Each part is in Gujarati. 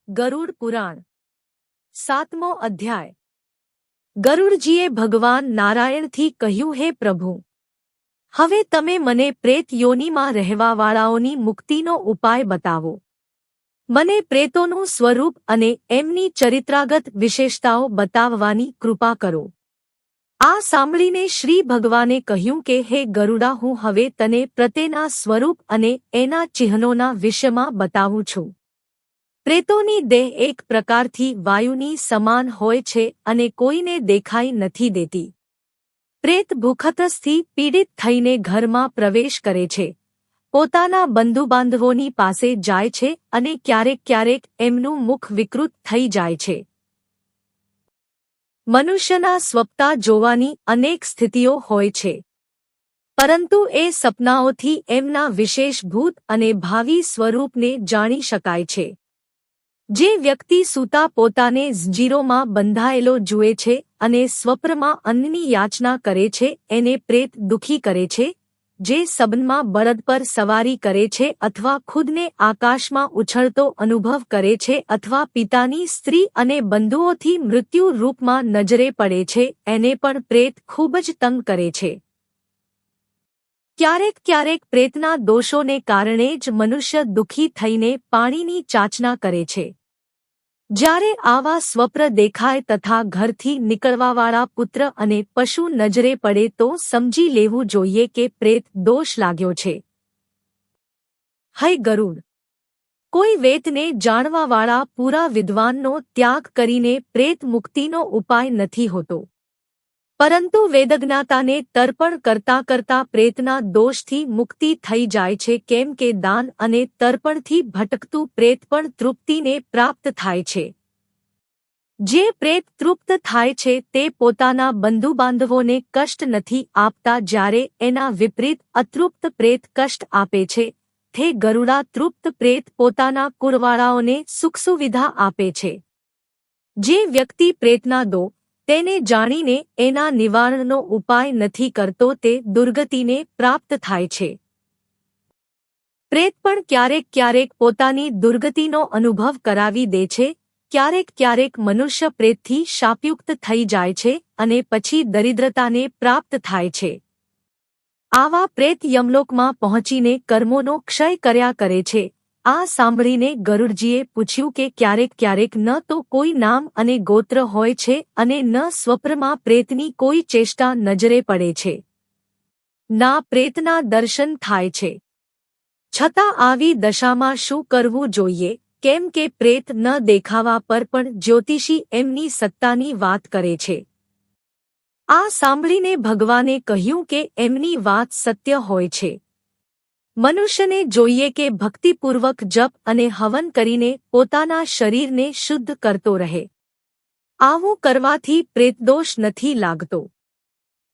ગરુડ પુરાણ 7મો અધ્યાય। ગરુડજીએ ભગવાન નારાયણથી કહ્યું, હે પ્રભુ, હવે તમે મને પ્રેત યોનિમાં રહેવાવાળાઓની મુક્તિનો ઉપાય બતાવો। મને પ્રેતોનું સ્વરૂપ અને એમની ચરિત્રાગત વિશેષતાઓ બતાવવાની કૃપા કરો। આ સાંભળીને શ્રી ભગવાને કહ્યું કે, હે ગરુડા, હું હવે તને પ્રતેના સ્વરૂપ અને એના ચિહ્નોના વિષયમાં બતાવું છું। પ્રેતોની દેહ એક પ્રકારથી વાયુની સમાન હોય છે અને કોઈને દેખાઈ નથી દેતી। પ્રેત ભૂખતસથી પીડિત થઈને ઘરમાં પ્રવેશ કરે છે, પોતાના બંધુબાંધવોની પાસે જાય છે અને ક્યારેક ક્યારેક એમનું મુખ વિકૃત થઈ જાય છે। મનુષ્યના સ્વપ્તા જોવાની અનેક સ્થિતિઓ હોય છે, પરંતુ એ સપનાઓથી એમના વિશેષ ભૂત અને ભાવિ સ્વરૂપને જાણી શકાય છે। જે વ્યક્તિ સૂતા પોતાને ઝંજીરોમાં બંધાયેલો જુએ છે અને સ્વપ્નમાં અન્નની યાચના કરે છે, એને પ્રેત દુઃખી કરે છે। જે સપનમાં બળદ પર સવારી કરે છે અથવા ખુદને આકાશમાં ઉછળતો અનુભવ કરે છે અથવા પિતાની સ્ત્રી અને બંધુઓથી મૃત્યુ રૂપમાં નજરે પડે છે, એને પણ પ્રેત ખૂબ જ તંગ કરે છે। ક્યારેક ક્યારેક પ્રેતના દોષોને કારણે જ મનુષ્ય દુઃખી થઈને પાણીની ચાચના કરે છે। જ્યારે આવા સ્વપ્ન દેખાય તથા ઘરથી નીકળવાવાળા પુત્ર અને પશુ નજરે પડે તો સમજી લેવું જોઈએ કે પ્રેત દોષ લાગ્યો છે। હે ગરુડ, કોઈ વેદને જાણવાવાળા પૂરા વિદ્વાનનો ત્યાગ કરીને પ્રેત મુક્તિનો ઉપાય નથી હોતો, પરંતુ વેદજ્ઞાતાને તર્પણ કરતા કરતા પ્રેતના દોષથી મુક્તિ થઈ જાય છે, કેમ કે દાન અને તર્પણથી ભટકતું પ્રેત પણ તૃપ્તિને પ્રાપ્ત થાય છે। જે પ્રેત તૃપ્ત થાય છે તે પોતાના બંધુબાંધવોને કષ્ટ નથી આપતા, જ્યારે એના વિપરીત અતૃપ્ત પ્રેત કષ્ટ આપે છે। હે ગરુડા, તૃપ્ત પ્રેત પોતાના કુળવાળાઓને સુખસુવિધા આપે છે। જે વ્યક્તિ પ્રેતના દો તેને જાણીને એના નિવારણનો ઉપાય નથી કરતો તે દુર્ગતિને પ્રાપ્ત થાય છે। પ્રેત પણ ક્યારેક ક્યારેક પોતાની દુર્ગતિનો અનુભવ કરાવી દે છે। ક્યારેક ક્યારેક મનુષ્ય પ્રેતથી શાપયુક્ત થઈ જાય છે અને પછી દરિદ્રતાને પ્રાપ્ત થાય છે। આવા પ્રેત યમલોકમાં પહોંચીને કર્મોનો ક્ષય કર્યા કરે છે। આ સાંભળીને ગરુડજીએ પૂછ્યું કે ક્યારેક ક્યારેક ન તો કોઈ નામ અને ગોત્ર હોય છે અને ન સ્વપ્નમાં પ્રેતની કોઈ ચેષ્ટા નજરે પડે છે, ના પ્રેતના દર્શન થાય છે। છતાં આવી દશામાં શું કરવું જોઈએ, કેમ કે પ્રેત ન દેખાવા પર પણ જ્યોતિષી એમની સત્તાની વાત કરે છે। આ સાંભળીને ભગવાને કહ્યું કે એમની વાત સત્ય હોય છે। મનુષ્યને જોઈએ કે ભક્તિપૂર્વક જપ અને હવન કરીને પોતાના શરીરને શુદ્ધ કરતો રહે। આવું કરવાથી પ્રેતદોષ નથી લાગતો।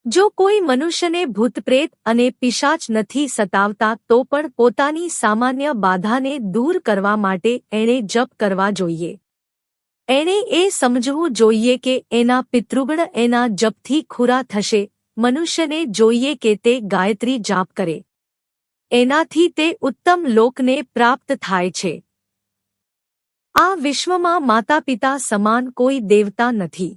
જો કોઈ મનુષ્યને ભૂતપ્રેત અને પિશાચ નથી સતાવતા તો પણ પોતાની સામાન્ય બાધાને દૂર કરવા માટે એણે જપ કરવા જોઈએ। એણે એ સમજવું જોઈએ કે એના પિતૃગણ એના જપથી ખુરા થશે। મનુષ્યને જોઈએ કે તે ગાયત્રી જાપ કરે, એનાથી તે ઉત્તમ લોકને પ્રાપ્ત થાય છે। આ વિશ્વમાં માતાપિતા સમાન કોઈ દેવતા નથી,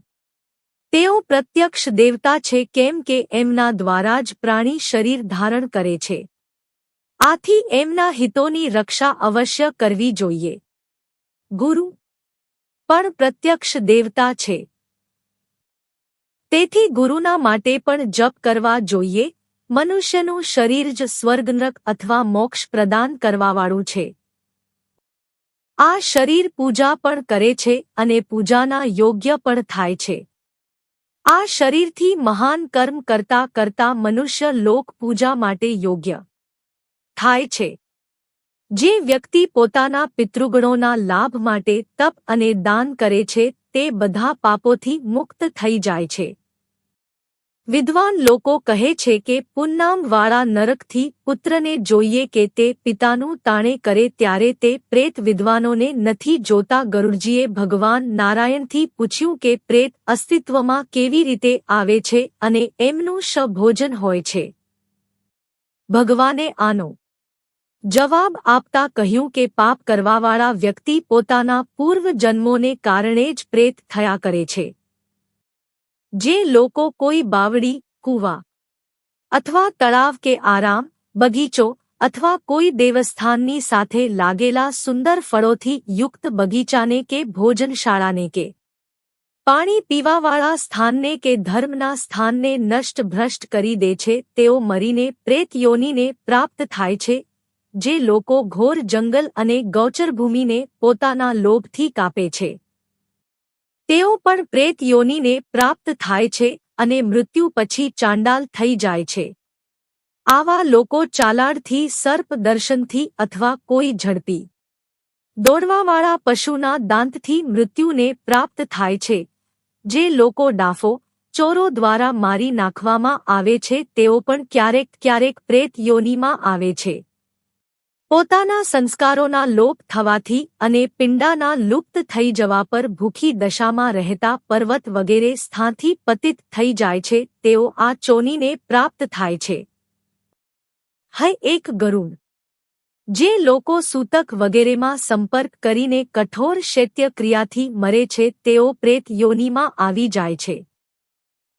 તેઓ પ્રત્યક્ષ દેવતા છે, કેમ કે એમના દ્વારા જ પ્રાણી શરીર ધારણ કરે છે। આથી એમના હિતોની રક્ષા અવશ્ય કરવી જોઈએ। ગુરુ પણ પ્રત્યક્ષ દેવતા છે, તેથી ગુરુના માટે પણ જપ કરવા જોઈએ। મનુષ્યનું શરીર જ સ્વર્ગ નરક અથવા મોક્ષ પ્રદાન કરવાવાળું છે। આ શરીર પૂજા પણ કરે છે અને પૂજાના યોગ્ય પણ થાય છે। આ શરીરથી મહાન કર્મ કરતા કરતા મનુષ્ય લોક પૂજા માટે યોગ્ય થાય છે। જે વ્યક્તિ પોતાના પિતૃગણોના લાભ માટે તપ અને દાન કરે છે તે બધા પાપોથી મુક્ત થઈ જાય છે। વિદ્વાન લોકો કહે છે કે પુન્નામવાળા નરકથી પુત્રને જોઈએ કે તે પિતાનું તાણે કરે ત્યારે તે પ્રેત વિદ્વાનોને નથી જોતા। ગરુડજીએ ભગવાન નારાયણથી પૂછ્યું કે પ્રેત અસ્તિત્વમાં કેવી રીતે આવે છે અને એમનું શ ભોજન હોય છે। ભગવાને આનો જવાબ આપતા કહ્યું કે પાપ કરવાવાળા વ્યક્તિ પોતાના પૂર્વ જન્મોને કારણે જ પ્રેત થયા કરે છે. જે લોકો કોઈ બાવડી, કૂવા અથવા તળાવ કે આરામ બગીચો અથવા કોઈ દેવસ્થાનની સાથે લાગેલા સુંદર ફળોથી યુક્ત બગીચાને કે ભોજનશાળાને કે પાણી પીવાવાળા સ્થાનને કે ધર્મના સ્થાનને નષ્ટ ભ્રષ્ટ કરી દે છે, તેઓ મરીને પ્રેત યોનિને પ્રાપ્ત થાય છે. જે લોકો ઘોર જંગલ અને ગૌચરભૂમિને પોતાના લોભથી કાપે છે, તેઓ પણ પ્રેત યોનિને પ્રાપ્ત થાય છે અને મૃત્યુ પછી ચાંડાલ થઈ જાય છે. આવા લોકો ચાલાડથી, સર્પ દર્શનથી અથવા કોઈ ઝડપી દોડવાવાળા પશુના દાંતથી મૃત્યુને પ્રાપ્ત થાય છે. જે લોકો ડાફો, ચોરો દ્વારા મારી નાખવામાં આવે છે, તેઓ પણ ક્યારેક ક્યારેક પ્રેત યોનિમાં આવે છે. પોતાના સંસ્કારોના લોપ થવાથી અને પિંડાના લુપ્ત થઈ જવા પર ભૂખી દશામાં રહેતા પર્વત વગેરે સ્થાનથી પતિત થઈ જાય છે, તેઓ આ ચોનીને પ્રાપ્ત થાય છે. એક ગરુડ. જે લોકો સૂતક વગેરેમાં સંપર્ક કરીને કઠોર શૈત્ય ક્રિયાથી મરે છે, તેઓ પ્રેત યોનિમાં આવી જાય છે.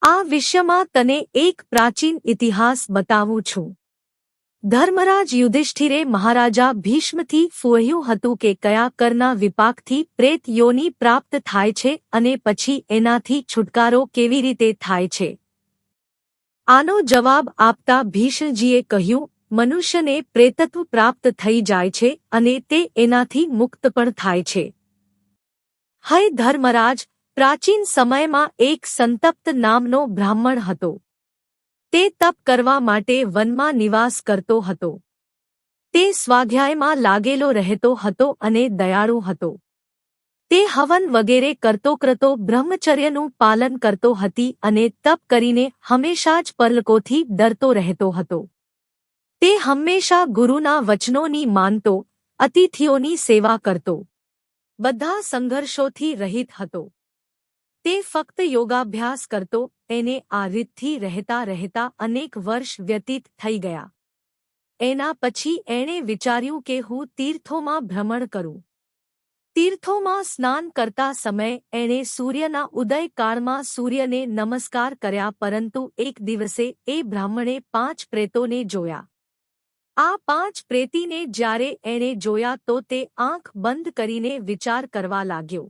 આ વિષયમાં તને એક પ્રાચીન ઇતિહાસ બતાવું છું. ધર્મરાજ યુધિષ્ઠિરે મહારાજા ભીષ્મથી પૂછ્યું હતું કે કયા કરના વિપાકથી પ્રેત યોનિ પ્રાપ્ત થાય છે અને પછી એનાથી છુટકારો કેવી રીતે થાય છે. આનો જવાબ આપતા ભીષ્મજીએ કહ્યું, મનુષ્યને પ્રેતત્વ પ્રાપ્ત થઈ જાય છે અને તે એનાથી મુક્ત પણ થાય છે. હે ધર્મરાજ, પ્રાચીન સમયમાં એક સંતપ્ત નામનો બ્રાહ્મણ હતો. તે તપ કરવા માટે વનમાં નિવાસ કરતો હતો. તે સ્વાધ્યાયમાં લાગેલો રહેતો હતો અને દયાળુ હતો. તે હવન વગેરે કરતો બ્રહ્મચર્યનું પાલન કરતો હતી અને તપ કરીને હંમેશા જ પરલોકોથી ડરતો રહેતો હતો. તે હંમેશા ગુરુના વચનોની માનતો, અતિથિઓની સેવા કરતો, બધા સંઘર્ષોથી રહિત હતો. તે ફક્ત યોગાભ્યાસ કરતો. એને આ રીતથી રહેતા રહેતા અનેક વર્ષ વ્યતીત થઈ ગયા. એના પછી એણે વિચાર્યું કે હું તીર્થોમાં ભ્રમણ કરું. તીર્થોમાં સ્નાન કરતા સમયે એણે સૂર્યના ઉદયકાળમાં સૂર્યને નમસ્કાર કર્યા, પરંતુ એક દિવસે એ બ્રાહ્મણે 5 પ્રેતોને જોયા. આ 5 પ્રેતીને જ્યારે એણે જોયા તો તે આંખ બંધ કરીને વિચાર કરવા લાગ્યો.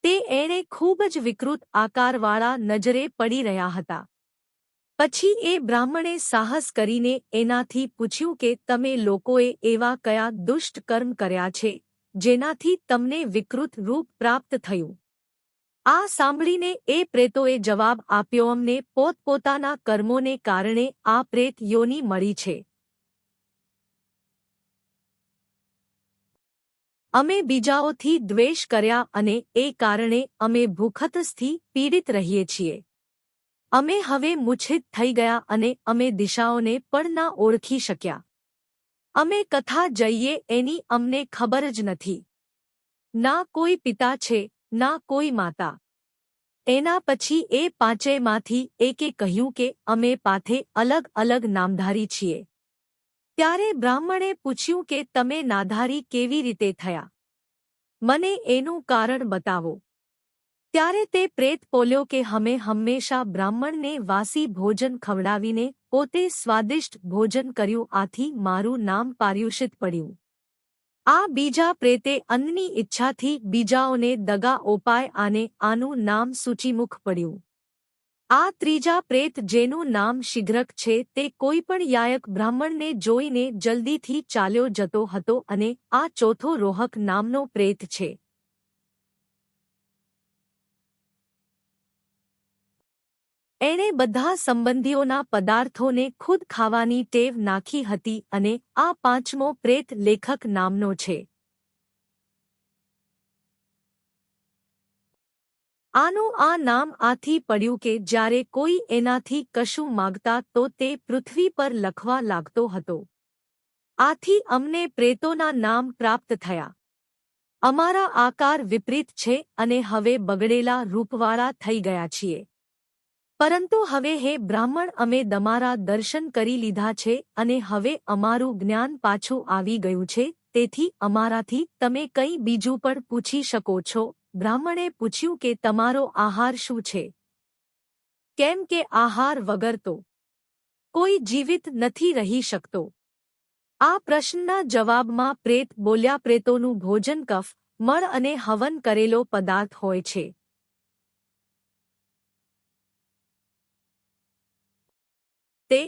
તે એણે ખૂબ જ વિકૃત આકારવાળા નજરે પડી રહ્યા હતા. પછી એ બ્રાહ્મણે સાહસ કરીને એનાથી પૂછ્યું કે તમે લોકોએ એવા કયા દુષ્ટ કર્મ કર્યા છે, જેનાથી તમને વિકૃત રૂપ પ્રાપ્ત થયું. આ સાંભળીને એ પ્રેતોએ જવાબ આપ્યો, અમને પોતપોતાના કર્મોને કારણે આ પ્રેત યોનિ મળી છે. અમે બીજાઓથી દ્વેષ કર્યા અને એ કારણે અમે ભૂખતથી પીડિત રહીએ છીએ. અમે હવે મૂર્છિત થઈ ગયા અને અમે દિશાઓને પણ ના ઓળખી શક્યા. અમે કથા જઈએ એની અમને ખબર જ નથી. ના કોઈ પિતા છે, ના કોઈ માતા. એના પછી એ 5માંથી એકે કહ્યું કે અમે પાથે અલગ અલગ નામધારી છીએ. ત્યારે બ્રાહ્મણે પૂછ્યું કે તમે નાધારી કેવી રીતે થયા? મને એનું કારણ બતાવો. ત્યારે તે પ્રેત બોલ્યો કે અમે હંમેશા બ્રાહ્મણને વાસી ભોજન ખવડાવીને પોતે સ્વાદિષ્ટ ભોજન કર્યું, આથી મારું નામ પાર્યુષિત પડ્યું. આ બીજા પ્રેતે અન્નની ઈચ્છાથી બીજાઓને દગા ઓપાય આને આનું નામ સૂચિમુખ પડ્યું. આ ત્રીજા પ્રેત જેનું નામ શિગ્રક છે, તે કોઈ પણ યાયક બ્રાહ્મણને જોઈને જલ્દીથી ચાલ્યો જતો હતો અને આ ચોથો રોહક નામનો પ્રેત છે. એણે બધા સંબંધીઓના પદાર્થોને ખુદ ખાવાની ટેવ નાખી હતી અને આ 5મો પ્રેત લેખક નામનો છે. આનું આ નામ આથી પડ્યું કે જ્યારે કોઈ એનાથી કશું માગતા તો તે પૃથ્વી પર લખવા લાગતો હતો. આથી અમને પ્રેતોના નામ પ્રાપ્ત થયા. અમારા આકાર વિપરીત છે અને હવે બગડેલા રૂપવાળા થઈ ગયા છીએ. પરંતુ હવે હે બ્રાહ્મણ, અમે તમારા દર્શન કરી લીધા છે અને હવે અમારું જ્ઞાન પાછું આવી ગયું છે, તેથી અમારાથી તમે કંઈ બીજું પણ પૂછી શકો છો. બ્રાહ્મણે પૂછ્યું કે તમારો આહાર શું છે? કેમ કે આહાર વગર તો કોઈ જીવિત નથી રહી શકતો. આ પ્રશ્નના જવાબમાં પ્રેત બોલ્યા, પ્રેતોનું ભોજન કફ, મળ અને હવન કરેલો પદાર્થ હોય છે. તે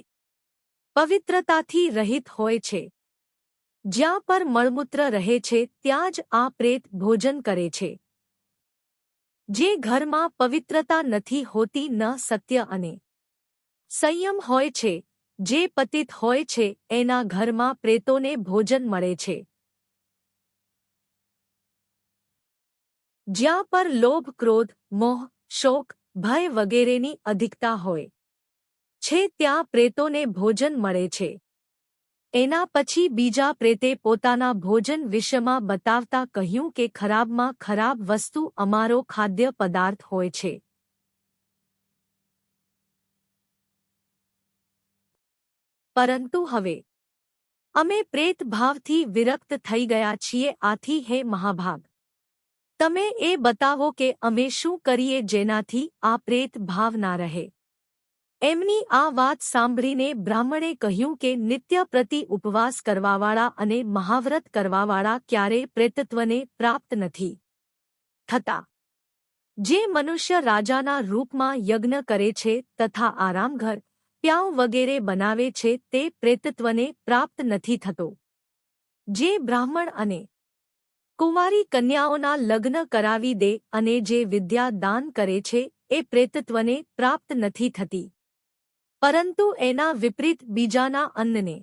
પવિત્રતાથી રહિત હોય છે. જ્યાં પર મળમૂત્ર રહે છે ત્યાં જ આ પ્રેત ભોજન કરે છે. જે ઘરમાં પવિત્રતા નથી હોતી, ન સત્ય અને સંયમ હોય છે, જે પતિત હોય છે, એના ઘરમાં પ્રેતોને ભોજન મળે છે. જ્યાં પર લોભ, ક્રોધ, મોહ, શોક, ભય વગેરેની અધિકતા હોય છે ત્યાં પ્રેતોને ભોજન મળે છે. એના પછી બીજા પ્રેતે પોતાના ભોજન વિષયમાં બતાવતા કહ્યું કે ખરાબમાં ખરાબ વસ્તુ અમારો ખાદ્ય પદાર્થ હોય છે. પરંતુ હવે અમે પ્રેત ભાવથી વિરક્ત થઈ ગયા છીએ. આથી હે મહાભાગ, તમે એ બતાવો કે અમે શું કરીએ જેનાથી આ પ્રેત ભાવ ના રહે. એમની આ વાત સાંભળીને બ્રાહ્મણે કહ્યું કે નિત્ય પ્રતિ ઉપવાસ કરવાવાળા અને મહાવ્રત કરવાવાળા ક્યારેય પ્રેતત્વને પ્રાપ્ત નથી થતા. જે મનુષ્ય રાજાના રૂપમાં યજ્ઞ કરે છે તથા આરામઘર, પ્યાઉ વગેરે બનાવે છે તે પ્રેતત્વને પ્રાપ્ત નથી થતો. જે બ્રાહ્મણ અને કુંવારી કન્યાઓના લગ્ન કરાવી દે અને જે વિદ્યા દાન કરે છે એ પ્રેતત્વને પ્રાપ્ત નથી થતી. પરંતુ એના વિપરીત બીજાના અન્નને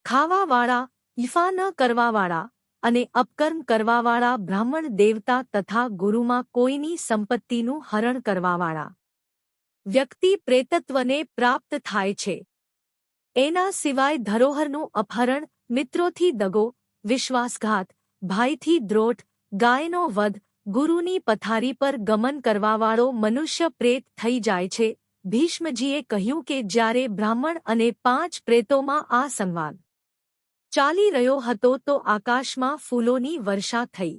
ખાવાવાળા, ઈફા ન કરવાવાળા અને અપકર્મ કરવાવાળા બ્રાહ્મણ, દેવતા તથા ગુરુમાં કોઈની સંપત્તિનું હરણ કરવાવાળા વ્યક્તિ પ્રેતત્વને પ્રાપ્ત થાય છે. એના સિવાય ધરોહરનું અપહરણ, મિત્રોથી દગો, વિશ્વાસઘાત, ભાઈથી દ્રોટ, ગાયનો વધ, ગુરુની પથારી પર ગમન કરવાવાળો મનુષ્ય પ્રેત થઈ જાય છે. ભીષ્મજીએ કહ્યું કે જ્યારે બ્રાહ્મણ અને 5 પ્રેતોમાં આ સંવાદ ચાલી રહ્યો હતો તો આકાશમાં ફૂલોની વર્ષા થઈ.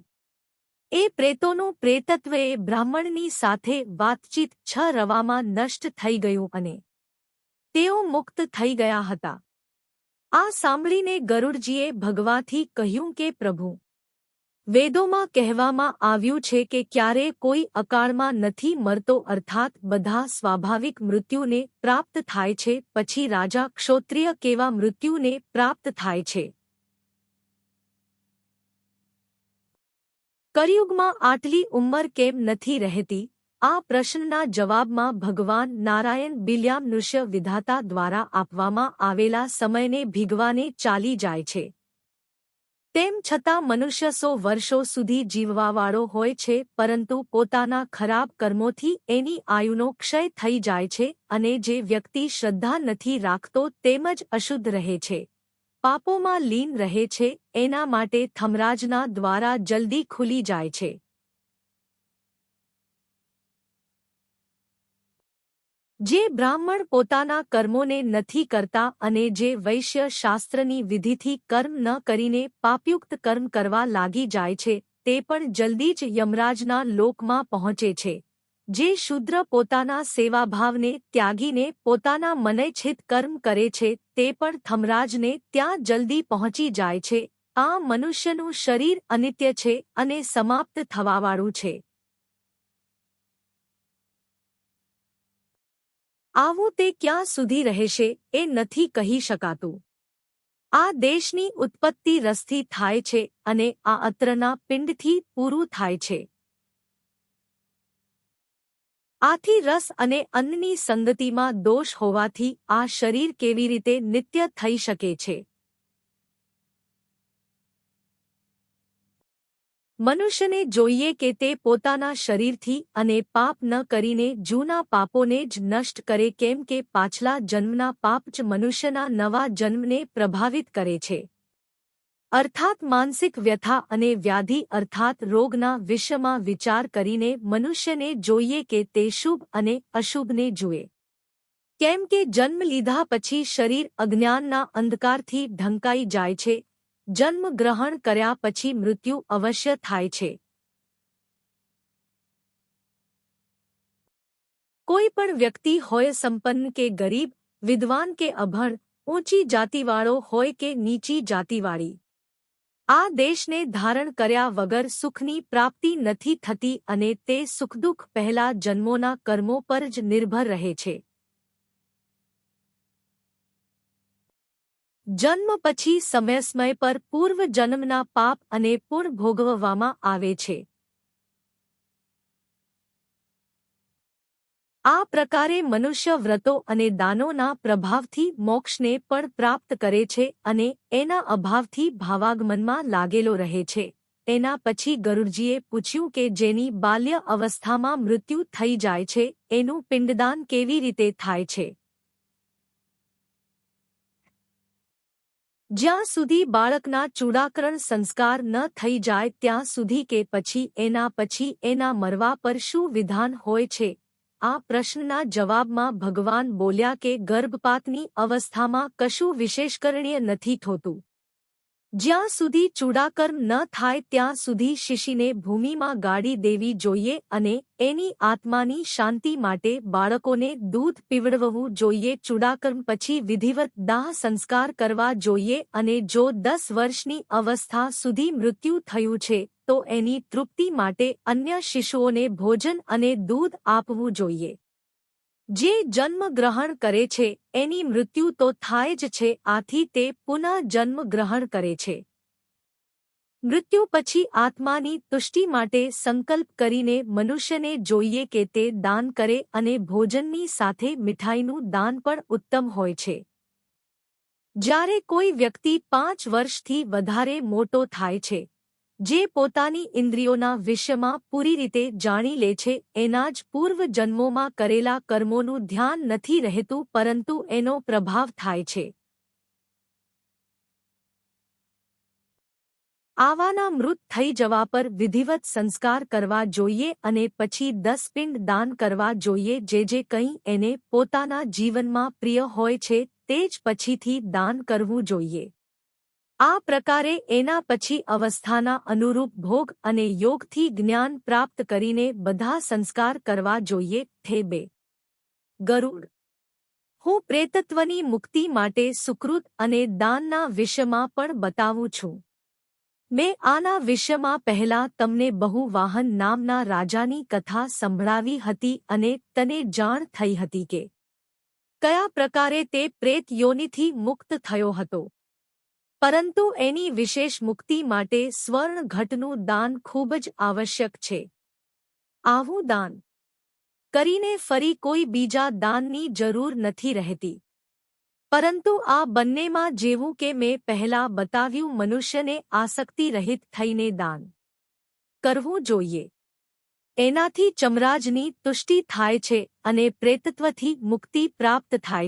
એ પ્રેતોનું પ્રેતત્વ એ બ્રાહ્મણની સાથે વાતચીત 6 રવામાં નષ્ટ થઈ ગયું અને તેઓ મુક્ત થઈ ગયા હતા. આ સાંભળીને ગરુડજીએ ભગવાથી કહ્યું કે પ્રભુ, વેદોમાં કહેવામાં આવ્યું છે કે ક્યારેય કોઈ અકાળમાં નથી મરતો, અર્થાત બધા સ્વાભાવિક મૃત્યુને પ્રાપ્ત થાય છે. પછી રાજા, ક્ષોત્રિય કેવા મૃત્યુને પ્રાપ્ત થાય છે? કળિયુગમાં આટલી ઉંમર કેમ નથી રહેતી? આ પ્રશ્નના જવાબમાં ભગવાન નારાયણ બિલ્યામનુષ્ય વિધાતા દ્વારા આપવામાં આવેલા સમયને ભીગવાને ચાલી જાય છે. તેમ છતાં મનુષ્ય 100 વર્ષો સુધી જીવવાવાળો હોય છે, પરંતુ પોતાના ખરાબ કર્મોથી એની આયુનો ક્ષય થઈ જાય છે અને જે વ્યક્તિ શ્રદ્ધા નથી રાખતો તેમજ અશુદ્ધ રહે છે, પાપોમાં લીન રહે છે, એના માટે થમરાજના દ્વારા જલ્દી ખુલી જાય છે. જે બ્રાહ્મણ પોતાના કર્મોને નથી કરતા અને જે વૈશ્ય શાસ્ત્રની વિધિથી કર્મ ન કરીને પાપયુક્ત કર્મ કરવા લાગી જાય છે તે પણ જલ્દી જ યમરાજના લોકમાં પહોંચે છે. જે શૂદ્ર પોતાના સેવાભાવને ત્યાગીને પોતાના મનૈચ્છિત કર્મ કરે છે તે પણ થમરાજને ત્યાં જલ્દી પહોંચી જાય છે. આ મનુષ્યનું શરીર અનિત્ય છે અને સમાપ્ત થવાવાળું છે. આવું તે ક્યાં સુધી રહેશે એ નથી કહી શકાતું. આ દેશની ઉત્પત્તિ રસથી થાય છે અને આ અત્રના પિંડથી પૂરું થાય છે. આથી રસ અને અન્નની સંગતિમાં દોષ હોવાથી આ શરીર કેવી રીતે નિત્ય થઈ શકે છે? મનુષ્યને જોઈએ કે તે પોતાના શરીરથી અને પાપ ન કરીને જૂના પાપોને જ નષ્ટ કરે, કેમ કે પાછલા જન્મના પાપ જ મનુષ્યના નવા જન્મને પ્રભાવિત કરે છે. અર્થાત માનસિક વ્યથા અને વ્યાધિ અર્થાત રોગના વિષયમાં વિચાર કરીને મનુષ્યને જોઈએ કે તે શુભ અને અશુભને જુએ. કેમ કે જન્મ લીધા પછી શરીર અજ્ઞાનના અંધકારથી ઢંકાઈ જાય છે. જન્મ ગ્રહણ કર્યા પછી મૃત્યુ અવશ્ય થાય છે. કોઈ પણ વ્યક્તિ હોય સંપન્ન કે ગરીબ, વિદ્વાન કે અભણ, ઊંચી જાતિવાળો હોય કે નીચી જાતિવાળી, આ દેશને ધારણ કર્યા વગર સુખની પ્રાપ્તિ નથી થતી અને તે સુખદુઃખ પહેલા જન્મોના કર્મો પર જ નિર્ભર રહે છે. જન્મ પછી સમય પર પૂર્વ જન્મના પાપ અને પુણ્ય ભોગવવામાં આવે છે. આ પ્રકારે મનુષ્ય વ્રતો અને દાનોના પ્રભાવથી મોક્ષને પણ પ્રાપ્ત કરે છે અને એના અભાવથી ભાવાગમનમાં લાગેલો રહે છે. એના પછી ગરુડજીએ પૂછ્યું કે જેની બાલ્ય અવસ્થામાં મૃત્યુ થઈ જાય છે એનું પિંડદાન કેવી રીતે થાય છે? જ્યાં સુધી બાળકના ચૂડાકરણ સંસ્કાર ન થઈ જાય ત્યાં સુધી કે પછી એના મરવા પર શું વિધાન હોય છે? આ પ્રશ્નના જવાબમાં ભગવાન બોલ્યા કે ગર્ભપાતની અવસ્થામાં કશું વિશેષકરણીય નથી થતું. જ્યાં સુધી ચૂડાકર્મ ન થાય ત્યાં સુધી શિશીને ભૂમિમાં ગાડી દેવી જોઈએ અને એની આત્માની શાંતિ માટે બાળકોને દૂધ પીવડવવું જોઈએ. ચૂડાકર્મ પછી વિધિવત દાહ સંસ્કાર કરવા જોઈએ અને જો 10 વર્ષની અવસ્થા સુધી મૃત્યુ થયું છે તો એની તૃપ્તિ માટે અન્ય શિશુઓને ભોજન અને દૂધ આપવું જોઈએ. જે જન્મ ગ્રહણ કરે છે એની મૃત્યુ તો થાય જ છે, આથી તે પુનઃ જન્મ ગ્રહણ કરે છે. મૃત્યુ પછી આત્માની તુષ્ટિ માટે સંકલ્પ કરીને મનુષ્યને જોઈએ કે તે દાન કરે અને ભોજનની સાથે મીઠાઈનું દાન પણ ઉત્તમ હોય છે. જ્યારે કોઈ વ્યક્તિ 5 વર્ષથી વધારે મોટો થાય છે, જે પોતાની ઇન્દ્રિયોના વિષયમાં પૂરી રીતે જાણી લે છે, એના જ પૂર્વ જન્મોમાં કરેલા કર્મોનું ધ્યાન નથી રહેતું પરંતુ એનો પ્રભાવ થાય છે. આવાના મૃત થઈ જવા પર વિધિવત સંસ્કાર કરવા જોઈએ અને પછી 10 પિંડ દાન કરવા જોઈએ. જે કંઈ એને પોતાના જીવનમાં પ્રિય હોય છે તે જ પછીથી દાન કરવું જોઈએ. આ પ્રકારે એના પછી અવસ્થાના અનુરૂપ ભોગ અને યોગથી જ્ઞાન પ્રાપ્ત કરીને બધા સંસ્કાર કરવા જોઈએ. 2 ગરુડ, હું પ્રેતત્વની મુક્તિ માટે સુકૃત અને દાનના વિષયમાં પણ બતાવું છું. મેં આના વિષયમાં પહેલા તમને બહુ વાહન નામના રાજાની કથા સંભળાવી હતી અને તને જાણ થઈ હતી કે કયા પ્રકારે તે પ્રેત યોનિથી મુક્ત થયો હતો. પરંતુ એની વિશેષ મુક્તિ માટે સ્વર્ણ ઘટનું દાન ખૂબ જ આવશ્યક છે. આવું દાન કરીને ફરી કોઈ બીજા દાનની જરૂર નથી રહેતી. પરંતુ આ બંનેમાં જેવું કે મેં પહેલા બતાવ્યું, મનુષ્યને આસક્તિ રહિત થઈને દાન કરવું જોઈએ. એનાથી ચમરાજની તુષ્ટિ થાય છે અને પ્રેતત્વથી મુક્તિ પ્રાપ્ત થાય છે.